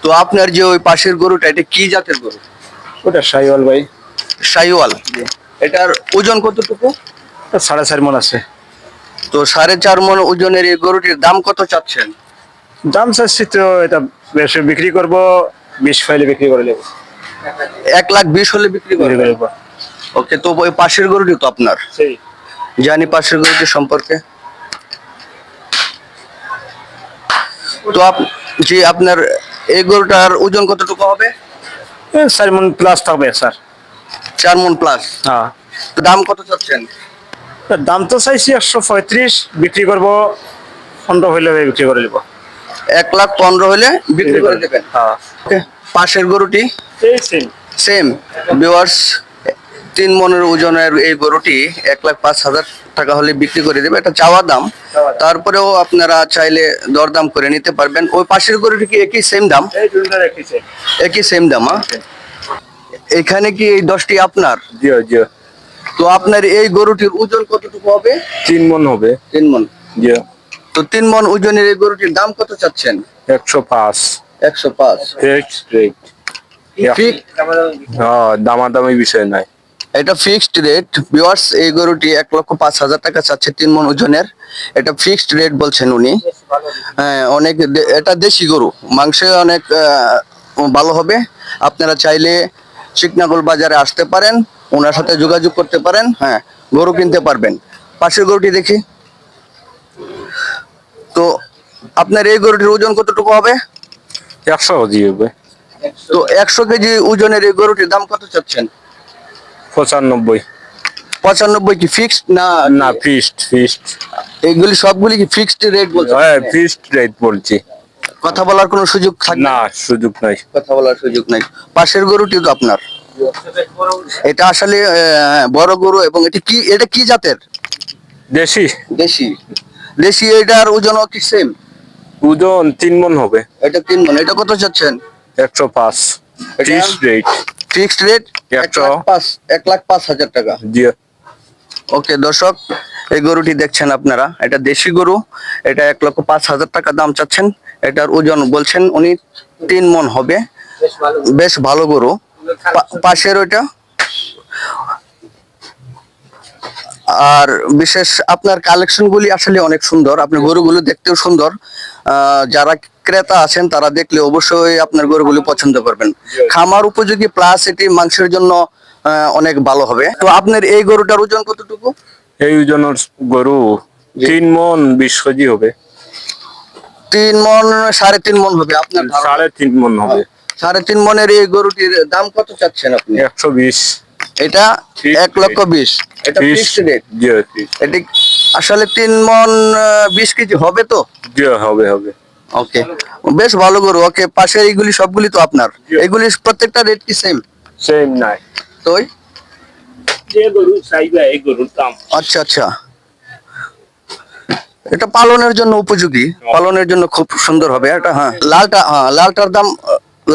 তো আপনার যে ওই পাশের গরুটা, এটা কি জাতের গরু? ওটা শাহিওয়াল ভাই। শাহিওয়াল। এটার ওজন কতটুকু? 4.5 মণ আছে। তো 4.5 মণ ওজনের এই গরুটির দাম কত চাচ্ছেন? দাম চাচ্ছি তো এটা বেশি বিক্রি করবো, 20 ফাইলে বিক্রি করে নেবো। 1,20,000 হলে বিক্রি করবেন? ওকে, তো ওই পাশের গরুটি তো আপনার? সেই জানি পাশের গরুটি সম্পর্কে। তো জি, আপনার এই গরুটার ওজন কতটুকু হবে? 4 মণ প্লাস থাকবে স্যার। 4 মণ প্লাস। হ্যাঁ। তো দাম কত চাচ্ছেন? দাম তো চাইছি 135, বিক্রি করবো 15 হইলে বিক্রি করে নেবো। 1,15,000 হলে বিক্রি করে দেবেন? হ্যাঁ। ওকে, পাশের গরুটি সেম। সেম ভিউয়ার্স, 3 মণের ওজনের এই গরুটি 1,05,000 টাকা হলে বিক্রি করে দেবে, এটা চাওয়া দাম। তারপরেও আপনারা চাইলে দরদাম করে নিতে পারবেন। ওই পাশের গরুটি কি একই সেম দাম? একই সেম দাম। এখানে কি এই 10টি আপনার? জি জি। তো আপনার এই গরুটির ওজন কতটুকু হবে? 3 মণ হবে। 3 মণ। জি। তো 3 মণ ওজনের এই গরুটির দাম কত চাচ্ছেন? 105। 105 ফিক্সড রেট। হ্যাঁ, দামাদামি বিষয় নাই। এটা ফিক্সড রেট ভিউয়ার্স। এই গরুটি 1,05,000 টাকা চাচ্ছে 3 মণ ওজনের। এটা ফিক্সড রেট বলছেন উনি। হ্যাঁ, অনেক এটা দেশি গরু, মাংসে অনেক ভালো হবে। আপনারা চাইলে চিকনাগোল বাজারে আসতে পারেন, ওনার সাথে যোগাযোগ করতে পারেন। হ্যাঁ, গরু কিনতে পারবেন। পাশের গরুটি দেখি। তো আপনার এই গরুটির ওজন কতটুকু হবে? 100 কেজি হবে। তো 100 কেজি ওজনের এই গরুটির দাম কত চাচ্ছেন? 95। 95 কি ফিক্সড না? না, ফিক্সড। এইগুলি সবগুলি কি ফিক্সড রেট বলছেন? হ্যাঁ, ফিক্সড রেট বলছি। কথা বলার কোনো সুযোগ থাকবে না, সুযোগ নাই। কথা বলার সুযোগ নাই। পাশের গরুটি তো আপনার। এটা আসলে বড় গরু, এবং এটা কি জাতের? দেশি। দেশি। দেশি, এটার ওজন কি সেম? ওজন 3 মণ হবে। এটা 3 মণ। এটা কত চাচ্ছেন? 105। Fixed rate. ফিক্সড রেট 1,05,000 টাকা। জি। ওকে দর্শক, এই গরুটি দেখছেন আপনারা, এটা দেশি গরু। এটা 1,05,000 টাকা দাম চাচ্ছেন। এটার ওজন বলছেন উনি 3 মণ হবে। বেশ ভালো গরু। পাশের ওইটা। আর বিশেষ আপনার কালেকশন গুলি আসলে অনেক সুন্দর, আপনার গরুগুলো দেখতেও সুন্দর। যারা ক্রেতা আছেন তারা দেখলে অবশ্যই আপনার গরুগুলি পছন্দ করবেন। খামার উপযোগী, প্লাস এটি মাংসের জন্য অনেক ভালো হবে। তো আপনার এই গরুটার ওজন কতটুকু? এই ওজনের গরু 3 মণ 20 কেজি হবে। 3 মণ 3.5 মণ হবে আপনার? 3.5 মণ হবে। 3.5 মণের এই গরুটির দাম কত চাচ্ছেন আপনি? 120। এটা 1,20,000। এটা ফিক্সড রেট? জি। এটি আসলে 3 মণ 20 কেজি হবে তো? জি, হবে। ওকে, বেশ ভালো গরু। ওকে, পাশের এইগুলি সবগুলি তো আপনার? এগুলি প্রত্যেকটা রেট কি সেম? সেম নাই। তো যে গরু চাইবে এই গরুর দাম। আচ্ছা। এটা পালনের জন্য উপযোগী, পালনের জন্য খুব সুন্দর হবে এটা। হ্যাঁ,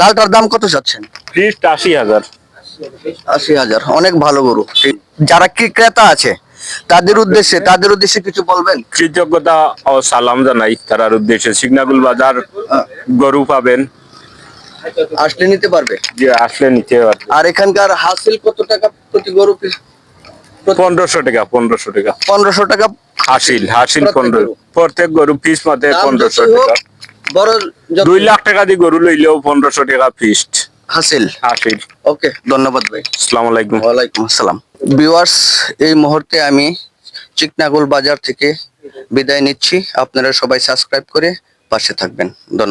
লালটার দাম কত চাচ্ছেন? ফিক্সড 80,000। 80,000। অনেক ভালো গরু। যারা কি ক্রেতা আছে তাদের উদ্দেশ্যে কিছু বলবেন? কৃতজ্ঞতা ও সালাম জানাই তার উদ্দেশ্যে। সিগনাগুল বাজার গরু পাবেন, আসলে নিতে পারবে। যে আসলে নিতে পারবে। আর এখানকার হাসিল কত টাকা প্রতি গরু? 1500 টাকা। 1500 টাকা হাসিল 15। প্রত্যেক গরু পিস মতে 1500 টাকা। বড় 2 লাখ টাকা দিয়ে গরু লইলেও 1500 টাকা ফিক্সড হাসিল। ওকে, ধন্যবাদ ভাই। আসসালামু আলাইকুম। ওয়ালাইকুম আসসালাম। ভিউয়ার্স, এই মুহূর্তে আমি চিকনাগোল বাজার থেকে বিদায় নিচ্ছি। আপনারা সবাই সাবস্ক্রাইব করে পাশে থাকবেন। ধন্যবাদ।